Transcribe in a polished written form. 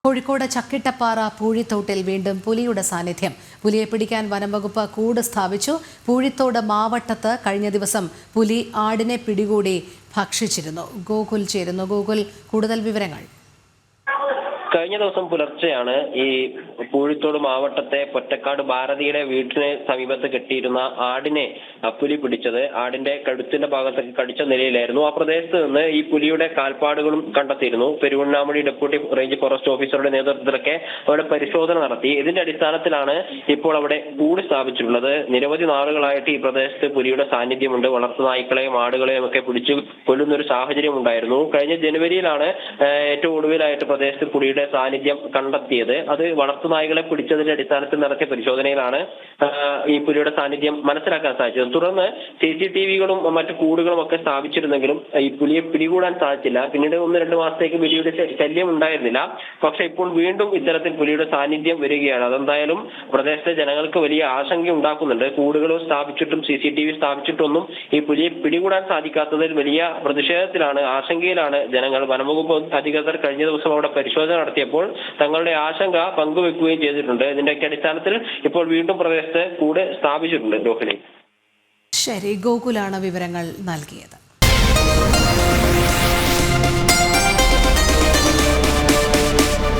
കോഴിക്കോട് ചക്കിട്ടപ്പാറ പൂഴിത്തോട്ടിൽ വീണ്ടും പുലിയുടെ സാന്നിധ്യം. പുലിയെ പിടിക്കാൻ വനംവകുപ്പ് കൂട് സ്ഥാപിച്ചു. പൂഴിത്തോട് മാവട്ടത്ത് കഴിഞ്ഞ ദിവസം പുലി ആടിനെ പിടികൂടി ഭക്ഷിച്ചിരുന്നു. ഗോകുൽ ചേരുന്നു. ഗോകുൽ, കൂടുതൽ വിവരങ്ങൾ. കഴിഞ്ഞ ദിവസം പുലർച്ചെയാണ് ഈ പൂഴിത്തോട് മാവട്ടത്തെ പൊറ്റക്കാട് ഭാരതിയുടെ വീട്ടിന് സമീപത്ത് കെട്ടിയിരുന്ന ആടിനെ പുലി പിടിച്ചത്. ആടിന്റെ കഴുത്തിന്റെ ഭാഗത്തേക്ക് കടിച്ച നിലയിലായിരുന്നു. ആ പ്രദേശത്ത് നിന്ന് ഈ പുലിയുടെ കാൽപ്പാടുകളും കണ്ടെത്തിയിരുന്നു. പെരുവണ്ണാമുഴി ഡെപ്യൂട്ടി റേഞ്ച് ഫോറസ്റ്റ് ഓഫീസറുടെ നേതൃത്വത്തിലൊക്കെ അവിടെ പരിശോധന നടത്തി. ഇതിന്റെ അടിസ്ഥാനത്തിലാണ് ഇപ്പോൾ അവിടെ കൂട് സ്ഥാപിച്ചിട്ടുള്ളത്. നിരവധി നാളുകളായിട്ട് ഈ പ്രദേശത്ത് പുലിയുടെ സാന്നിധ്യമുണ്ട്. വളർത്തു നായ്ക്കളെയും ആടുകളെയും ഒക്കെ പിടിച്ചു കൊല്ലുന്ന ഒരു സാഹചര്യം ഉണ്ടായിരുന്നു. കഴിഞ്ഞ ജനുവരിയിലാണ് ഏറ്റവും ഒടുവിലായിട്ട് പ്രദേശത്ത് പുലിയുടെ സാന്നിധ്യം കണ്ടെത്തിയത്. അത് വളർത്തുനായ്ക്കളെ പിടിച്ചതിന്റെ അടിസ്ഥാനത്തിൽ നടത്തിയ പരിശോധനയിലാണ് ഈ പുലിയുടെ സാന്നിധ്യം മനസ്സിലാക്കാൻ സാധിച്ചത്. തുടർന്ന് CCTVകളും മറ്റു കൂടുകളും ഒക്കെ സ്ഥാപിച്ചിരുന്നെങ്കിലും ഈ പുലിയെ പിടികൂടാൻ സാധിച്ചില്ല. പിന്നീട് 1-2 മാസത്തേക്ക് പുലിയുടെ ശല്യം ഉണ്ടായിരുന്നില്ല. പക്ഷെ ഇപ്പോൾ വീണ്ടും ഇത്തരത്തിൽ പുലിയുടെ സാന്നിധ്യം വരികയാണ്. അതെന്തായാലും പ്രദേശത്തെ ജനങ്ങൾക്ക് വലിയ ആശങ്ക ഉണ്ടാക്കുന്നുണ്ട്. കൂടുകൾ സ്ഥാപിച്ചിട്ടും CCTV സ്ഥാപിച്ചിട്ടൊന്നും ഈ പുലിയെ പിടികൂടാൻ സാധിക്കാത്തതിൽ വലിയ പ്രതിഷേധത്തിലാണ്, ആശങ്കയിലാണ് ജനങ്ങൾ. വനംവകുപ്പ് അധികൃതർ കഴിഞ്ഞ ദിവസം അവിടെ പരിശോധന നടത്തിയപ്പോൾ തങ്ങളുടെ ആശങ്ക പങ്കുവെക്കുകയും ചെയ്തിട്ടുണ്ട്. ഇതിന്റെയൊക്കെ അടിസ്ഥാനത്തിൽ ഇപ്പോൾ വീണ്ടും പ്രദേശത്ത് കൂട് സ്ഥാപിച്ചിട്ടുണ്ട്. രോഹിണി, ശരി, ഗോകുലാണ് വിവരങ്ങൾ നൽകിയത്.